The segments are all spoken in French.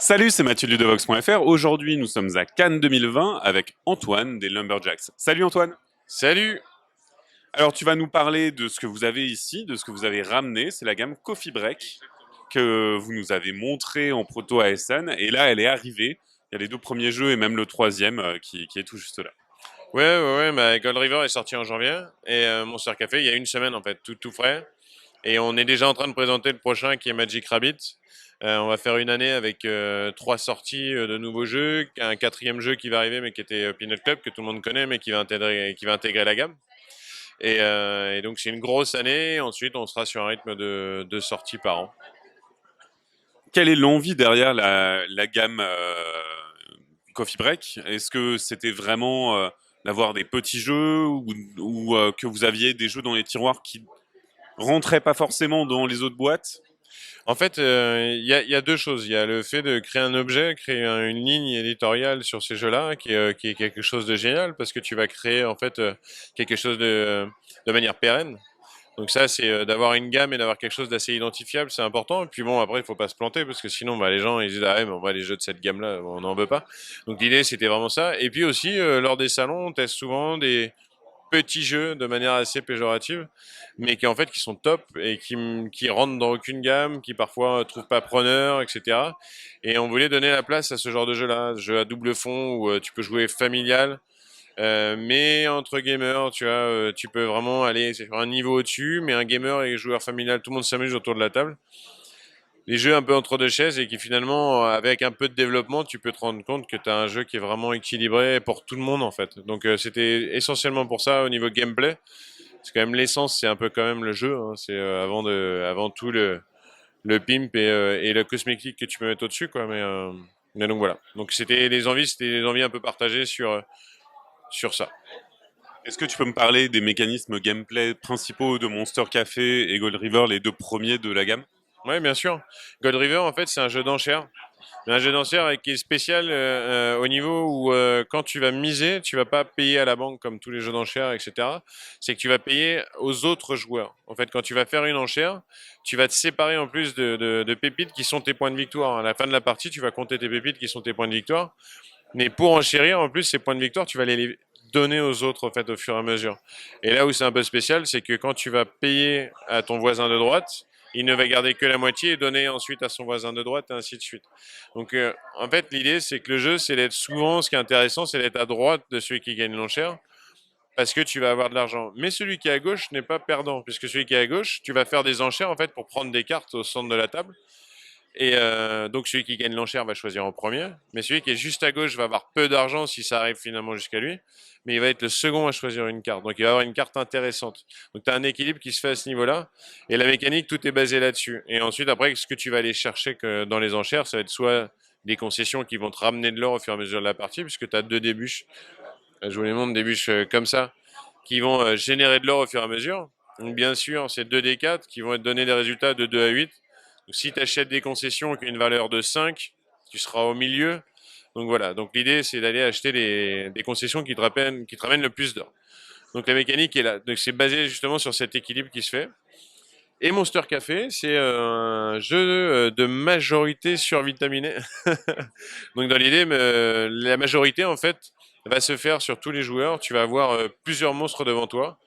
Salut, c'est Mathieu de Ludovox.fr. Aujourd'hui, nous sommes à Cannes 2020 avec Antoine des Lumberjacks. Salut Antoine. Salut! Alors, tu vas nous parler de ce que vous avez ici, de ce que vous avez ramené. C'est la gamme Coffee Break que vous nous avez montré en proto à Essen. Et là, elle est arrivée. Il y a les deux premiers jeux et même le troisième qui est tout juste là. Ouais, Gold River est sorti en janvier et Monster Café il y a une semaine en fait, tout frais. Et on est déjà en train de présenter le prochain qui est Magic Rabbit. On va faire une année avec trois sorties de nouveaux jeux, un quatrième jeu qui va arriver mais qui était Peanut Club que tout le monde connaît mais qui va intégrer la gamme. Et donc c'est une grosse année. Ensuite on sera sur un rythme de sorties par an. Quelle est l'envie derrière la gamme Coffee Break? Est-ce que c'était vraiment d'avoir des petits jeux ou que vous aviez des jeux dans les tiroirs qui rentraient pas forcément dans les autres boîtes? En fait, il y a deux choses. Il y a le fait de créer un objet, créer une ligne éditoriale sur ces jeux-là, qui est quelque chose de génial, parce que tu vas créer en fait quelque chose de manière pérenne. Donc ça, c'est d'avoir une gamme et d'avoir quelque chose d'assez identifiable, c'est important. Et puis bon, après, il faut pas se planter, parce que sinon, bah, les gens, ils disent, ah ouais, mais les jeux de cette gamme-là, on n'en veut pas. Donc l'idée, c'était vraiment ça. Et puis aussi, lors des salons, on teste souvent des petits jeux de manière assez péjorative, mais qui en fait qui sont top et qui rentrent dans aucune gamme, qui parfois trouvent pas preneur, etc. Et on voulait donner la place à ce genre de jeu-là, jeu à double fond où tu peux jouer familial, mais entre gamers, tu vois, tu peux vraiment aller sur un niveau au-dessus, mais un gamer et joueur familial, tout le monde s'amuse autour de la table. Les jeux un peu entre deux chaises et qui finalement, avec un peu de développement, tu peux te rendre compte que tu as un jeu qui est vraiment équilibré pour tout le monde en fait. Donc c'était essentiellement pour ça au niveau gameplay. C'est quand même l'essence, c'est un peu quand même le jeu. Hein. C'est avant tout le pimp et le cosmétique que tu peux mettre au-dessus, quoi. Mais donc voilà. Donc c'était les envies un peu partagées sur ça. Est-ce que tu peux me parler des mécanismes gameplay principaux de Monster Café et Gold River, les deux premiers de la gamme? Ouais, bien sûr. Gold River, en fait, c'est un jeu d'enchères. Mais un jeu d'enchères qui est spécial au niveau où quand tu vas miser, tu vas pas payer à la banque comme tous les jeux d'enchères, etc. C'est que tu vas payer aux autres joueurs. En fait, quand tu vas faire une enchère, tu vas te séparer en plus de pépites qui sont tes points de victoire. À la fin de la partie, tu vas compter tes pépites qui sont tes points de victoire. Mais pour enchérir, en plus, ces points de victoire, tu vas les donner aux autres en fait au fur et à mesure. Et là où c'est un peu spécial, c'est que quand tu vas payer à ton voisin de droite, il ne va garder que la moitié et donner ensuite à son voisin de droite et ainsi de suite. Donc en fait, l'idée c'est que le jeu, c'est d'être souvent, ce qui est intéressant, c'est d'être à droite de celui qui gagne l'enchère parce que tu vas avoir de l'argent. Mais celui qui est à gauche n'est pas perdant puisque celui qui est à gauche, tu vas faire des enchères en fait pour prendre des cartes au centre de la table et donc celui qui gagne l'enchère va choisir en premier, mais celui qui est juste à gauche va avoir peu d'argent si ça arrive finalement jusqu'à lui, mais il va être le second à choisir une carte. Donc il va avoir une carte intéressante. Donc tu as un équilibre qui se fait à ce niveau-là, et la mécanique, tout est basé là-dessus. Et ensuite, après, ce que tu vas aller chercher dans les enchères, ça va être soit des concessions qui vont te ramener de l'or au fur et à mesure de la partie, puisque tu as deux débûches, je vous les montre, des bûches comme ça, qui vont générer de l'or au fur et à mesure. Donc bien sûr, c'est 2d4 qui vont te donner des résultats de 2 à 8. Donc, si tu achètes des concessions qui ont une valeur de 5, tu seras au milieu. Donc voilà, donc l'idée c'est d'aller acheter des concessions qui te ramènent le plus d'or. Donc la mécanique est là. Donc c'est basé justement sur cet équilibre qui se fait. Et Monster Café, c'est un jeu de majorité survitaminée. Donc dans l'idée, la majorité en fait va se faire sur tous les joueurs. Tu vas avoir plusieurs monstres devant toi.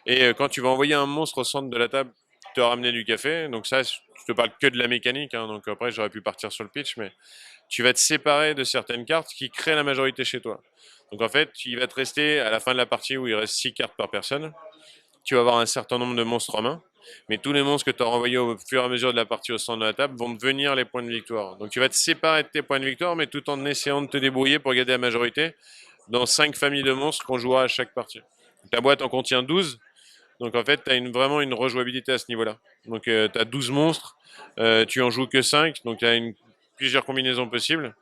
Et quand tu vas envoyer un monstre au centre de la table, te ramener du café. Donc ça, je te parle que de la mécanique. Hein, donc après, j'aurais pu partir sur le pitch, mais tu vas te séparer de certaines cartes qui créent la majorité chez toi. Donc en fait, il va te rester à la fin de la partie où il reste 6 cartes par personne. Tu vas avoir un certain nombre de monstres en main. Mais tous les monstres que tu as renvoyés au fur et à mesure de la partie au centre de la table vont devenir les points de victoire. Donc tu vas te séparer de tes points de victoire, mais tout en essayant de te débrouiller pour garder la majorité dans 5 familles de monstres qu'on jouera à chaque partie. Ta boîte en contient 12. Donc en fait, tu as vraiment une rejouabilité à ce niveau-là. Donc tu as 12 monstres, tu en joues que 5, donc tu as plusieurs combinaisons possibles.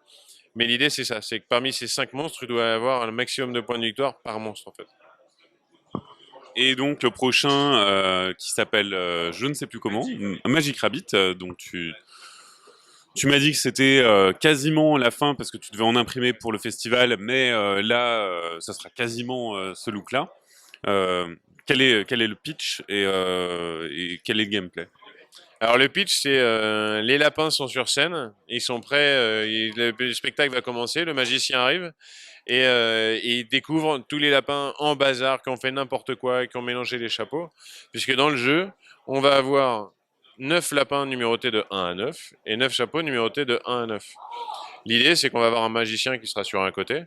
Mais l'idée, c'est ça, c'est que parmi ces 5 monstres, tu dois avoir un maximum de points de victoire par monstre en fait. Et donc le prochain qui s'appelle, je ne sais plus comment, Magic Rabbit, donc tu m'as dit que c'était quasiment la fin parce que tu devais en imprimer pour le festival, mais là, ça sera quasiment ce look-là. Quel est le pitch et quel est le gameplay? Alors le pitch, c'est les lapins sont sur scène, ils sont prêts, le spectacle va commencer, le magicien arrive et il découvre tous les lapins en bazar qui ont fait n'importe quoi et qui ont mélangé les chapeaux, puisque dans le jeu, on va avoir 9 lapins numérotés de 1 à 9 et 9 chapeaux numérotés de 1 à 9. L'idée, c'est qu'on va avoir un magicien qui sera sur un côté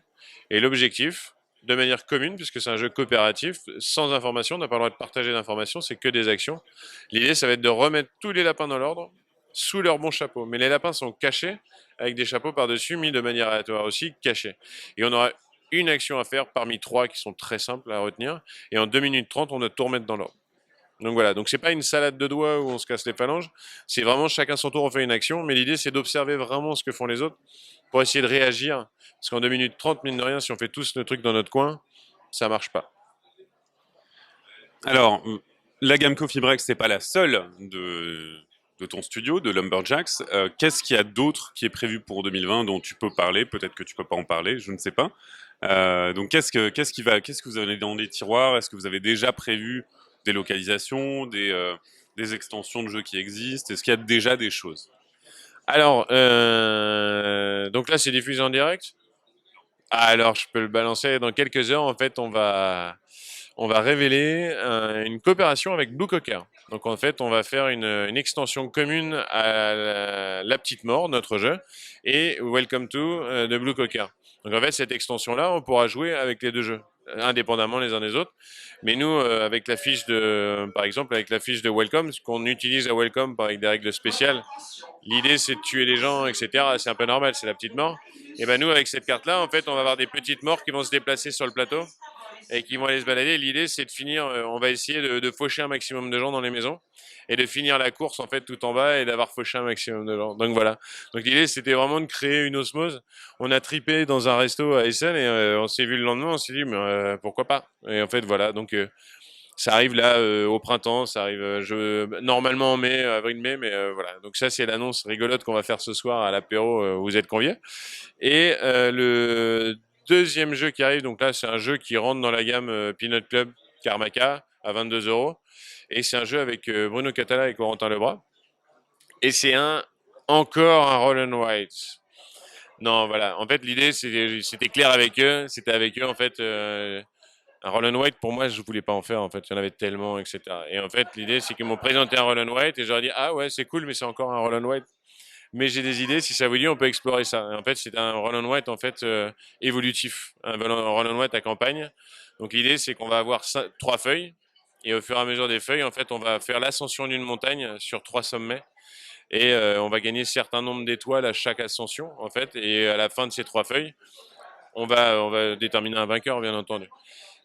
et l'objectif, de manière commune, puisque c'est un jeu coopératif, sans information, on n'a pas le droit de partager d'informations, c'est que des actions. L'idée, ça va être de remettre tous les lapins dans l'ordre sous leur bon chapeau. Mais les lapins sont cachés avec des chapeaux par-dessus, mis de manière aléatoire aussi, cachés. Et on aura une action à faire parmi 3 qui sont très simples à retenir. Et en 2 minutes 30, on doit tout remettre dans l'ordre. Donc voilà, donc c'est pas une salade de doigts où on se casse les phalanges, c'est vraiment chacun son tour, on fait une action, mais l'idée c'est d'observer vraiment ce que font les autres pour essayer de réagir. Parce qu'en 2 minutes 30, mine de rien, si on fait tous le truc dans notre coin, ça marche pas. Alors, la gamme Coffee Break, c'est pas la seule de ton studio, de Lumberjacks. Qu'est-ce qu'il y a d'autre qui est prévu pour 2020 dont tu peux parler? Peut-être que tu peux pas en parler, je ne sais pas. Donc, qu'est-ce que vous avez dans les tiroirs? Est-ce que vous avez déjà prévu des localisations, des extensions de jeux qui existent? Est-ce qu'il y a déjà des choses? Alors, donc là c'est diffusé en direct. Ah, alors je peux le balancer dans quelques heures. En fait, on va révéler une coopération avec Blue Cocker. Donc en fait, on va faire une extension commune à la Petite Mort, notre jeu, et Welcome to de Blue Cocker. Donc en fait, cette extension-là, on pourra jouer avec les deux jeux, indépendamment les uns des autres. Mais nous, avec la fiche de, par exemple, avec la fiche de Welcome, ce qu'on utilise à Welcome avec des règles spéciales, l'idée c'est de tuer les gens, etc. C'est un peu normal, c'est la petite mort. Et ben nous, avec cette carte-là, en fait, on va avoir des petites morts qui vont se déplacer sur le plateau et qui vont aller se balader. L'idée, c'est de finir, on va essayer de faucher un maximum de gens dans les maisons et de finir la course en fait tout en bas et d'avoir fauché un maximum de gens. Donc voilà. Donc l'idée, c'était vraiment de créer une osmose. On a tripé dans un resto à Essen et on s'est vu le lendemain, on s'est dit mais pourquoi pas. Et en fait voilà. Donc ça arrive là au printemps, ça arrive normalement en mai, avril-mai, mais voilà. Donc ça c'est l'annonce rigolote qu'on va faire ce soir à l'apéro. Vous êtes conviés. Et le deuxième jeu qui arrive, donc là c'est un jeu qui rentre dans la gamme Peanut Club Karmaka à 22 euros. Et c'est un jeu avec Bruno Catala et Corentin Lebras. Et c'est encore un roll and white. Non, voilà. En fait, l'idée c'était clair avec eux. C'était avec eux en fait. Un roll and white pour moi, je voulais pas en faire. En fait, il y en avait tellement, etc. Et en fait, l'idée c'est qu'ils m'ont présenté un roll and white et j'aurais dit ah ouais c'est cool, mais c'est encore un roll and white. Mais j'ai des idées, si ça vous dit, on peut explorer ça. Et en fait, c'est un roll and white en fait évolutif, un roll and white à campagne. Donc l'idée, c'est qu'on va avoir 3 feuilles, et au fur et à mesure des feuilles, en fait, on va faire l'ascension d'une montagne sur 3 sommets, et on va gagner un certain nombre d'étoiles à chaque ascension, en fait. Et à la fin de ces 3 feuilles, on va déterminer un vainqueur, bien entendu.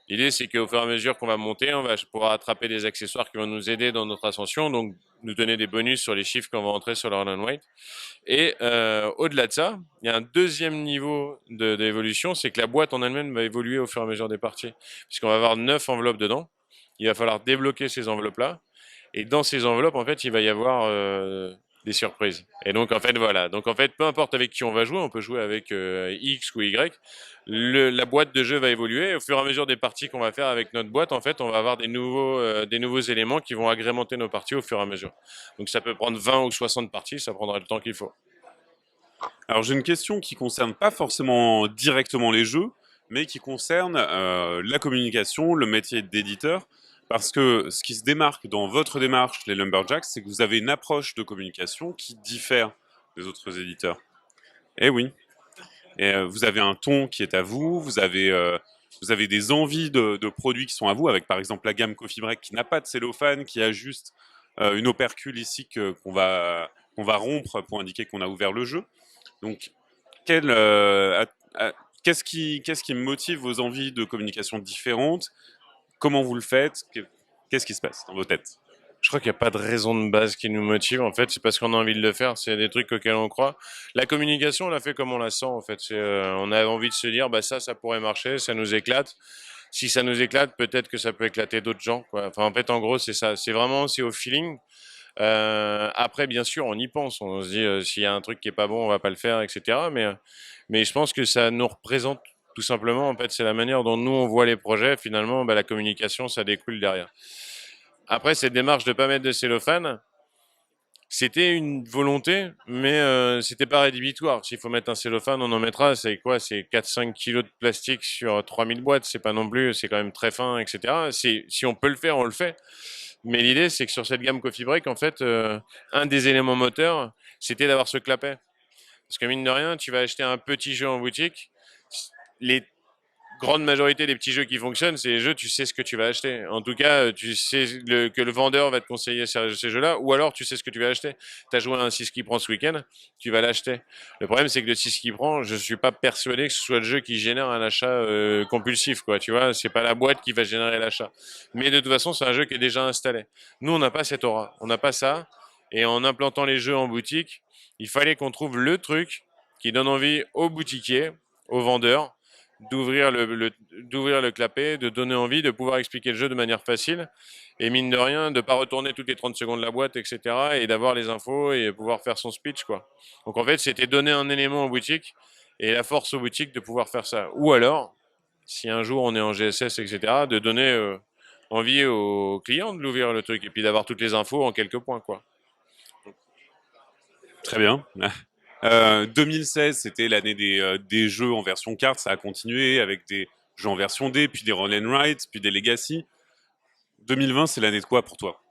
L'idée, c'est qu'au fur et à mesure qu'on va monter, on va pouvoir attraper des accessoires qui vont nous aider dans notre ascension, donc nous donner des bonus sur les chiffres qu'on va entrer sur le roll and white. Et au-delà de ça, il y a un deuxième niveau d'évolution, c'est que la boîte en elle-même va évoluer au fur et à mesure des parties. Puisqu'on va avoir 9 enveloppes dedans. Il va falloir débloquer ces enveloppes-là. Et dans ces enveloppes, en fait, il va y avoir des surprises. Et donc, en fait, voilà. Donc, en fait, peu importe avec qui on va jouer, on peut jouer avec X ou Y. La boîte de jeu va évoluer. Et au fur et à mesure des parties qu'on va faire avec notre boîte, en fait, on va avoir des nouveaux éléments qui vont agrémenter nos parties au fur et à mesure. Donc, ça peut prendre 20 ou 60 parties, ça prendra le temps qu'il faut. Alors, j'ai une question qui concerne pas forcément directement les jeux, mais qui concerne la communication, le métier d'éditeur. Parce que ce qui se démarque dans votre démarche, les Lumberjacks, c'est que vous avez une approche de communication qui diffère des autres éditeurs. Eh oui. Et vous avez un ton qui est à vous, vous avez des envies de produits qui sont à vous, avec par exemple la gamme Coffee Break qui n'a pas de cellophane, qui a juste une opercule ici qu'on va rompre pour indiquer qu'on a ouvert le jeu. Donc, quel, qu'est-ce qui motive vos envies de communication différentes? Comment vous le faites? Qu'est-ce qui se passe dans vos têtes? Je crois qu'il n'y a pas de raison de base qui nous motive. En fait, c'est parce qu'on a envie de le faire. C'est des trucs auxquels on croit. La communication, on la fait comme on la sent. En fait, on a envie de se dire, bah ça pourrait marcher, ça nous éclate. Si ça nous éclate, peut-être que ça peut éclater d'autres gens, quoi. Enfin, en fait, en gros, c'est ça. C'est au feeling. Après, bien sûr, on y pense. On se dit, s'il y a un truc qui est pas bon, on va pas le faire, etc. Mais je pense que ça nous représente tout simplement. En fait, c'est la manière dont nous on voit les projets. Finalement, bah, la communication, ça découle derrière. Après, cette démarche de pas mettre de cellophane, C'était une volonté, mais c'était pas rédhibitoire. S'il faut mettre un cellophane, on en mettra. C'est quoi? C'est 4-5 kilos de plastique sur 3000 boîtes. C'est pas non plus, c'est quand même très fin, etc. Si on peut le faire, on le fait. Mais l'idée, c'est que sur cette gamme Coffee Break, en fait, un des éléments moteurs, c'était d'avoir ce clapet. Parce que mine de rien, tu vas acheter un petit jeu en boutique. Les grande majorité des petits jeux qui fonctionnent, c'est les jeux, tu sais ce que tu vas acheter. En tout cas, tu sais que le vendeur va te conseiller ces jeux-là, ou alors tu sais ce que tu vas acheter. Tu as joué à un 6 qui prend ce week-end, tu vas l'acheter. Le problème, c'est que le 6 qui prend, je suis pas persuadé que ce soit le jeu qui génère un achat compulsif, quoi. Tu vois, c'est pas la boîte qui va générer l'achat. Mais de toute façon, c'est un jeu qui est déjà installé. Nous, on n'a pas cette aura, on n'a pas ça. Et en implantant les jeux en boutique, il fallait qu'on trouve le truc qui donne envie aux boutiquiers, aux vendeurs, d'ouvrir le clapet, de donner envie, de pouvoir expliquer le jeu de manière facile, et mine de rien, de ne pas retourner toutes les 30 secondes la boîte, etc., et d'avoir les infos et pouvoir faire son speech, quoi. Donc en fait, c'était donner un élément aux boutiques, et la force aux boutiques de pouvoir faire ça. Ou alors, si un jour on est en GSS, etc., de donner envie aux clients de l'ouvrir le truc, et puis d'avoir toutes les infos en quelques points, quoi. Très bien. 2016, c'était l'année des jeux en version carte. Ça a continué avec des jeux en version D, puis des Roll and Write, puis des Legacy. 2020, c'est l'année de quoi pour toi?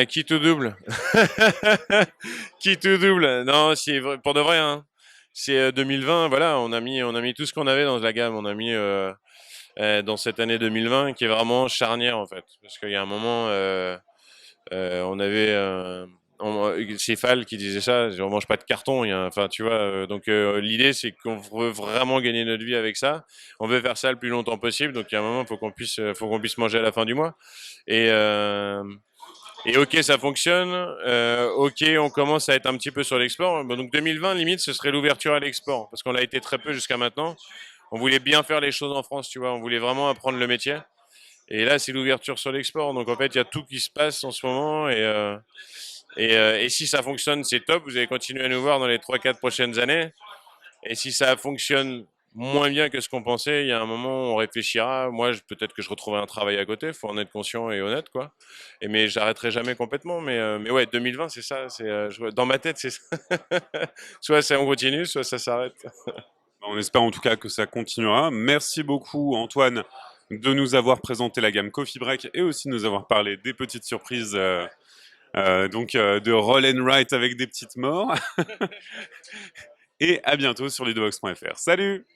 Qui tout double. Qui tout double. Non, c'est pour de vrai, hein. C'est 2020, voilà, on a mis tout ce qu'on avait dans la gamme. On a mis dans cette année 2020 qui est vraiment charnière en fait. Parce qu'il y a un moment, on avait. C'est Fall qui disait ça, on mange pas de carton. Enfin, tu vois, donc l'idée c'est qu'on veut vraiment gagner notre vie avec ça. On veut faire ça le plus longtemps possible. Donc il y a un moment, faut qu'on puisse manger à la fin du mois. Et, et ok, ça fonctionne. Ok, on commence à être un petit peu sur l'export. Bon, donc 2020, limite, ce serait l'ouverture à l'export, parce qu'on l'a été très peu jusqu'à maintenant. On voulait bien faire les choses en France, tu vois. On voulait vraiment apprendre le métier. Et là, c'est l'ouverture sur l'export. Donc en fait, il y a tout qui se passe en ce moment. Et si ça fonctionne, c'est top. Vous allez continuer à nous voir dans les 3-4 prochaines années. Et si ça fonctionne moins bien que ce qu'on pensait, il y a un moment où on réfléchira. Moi, peut-être que je retrouverai un travail à côté. Faut en être conscient et honnête, quoi. Mais j'arrêterai jamais complètement. Mais ouais, 2020, c'est ça. Dans ma tête, c'est ça. Soit ça on continue, soit ça s'arrête. On espère en tout cas que ça continuera. Merci beaucoup, Antoine, de nous avoir présenté la gamme Coffee Break et aussi de nous avoir parlé des petites surprises de Roll and Write avec des petites morts. Et à bientôt sur ludovox.fr. Salut!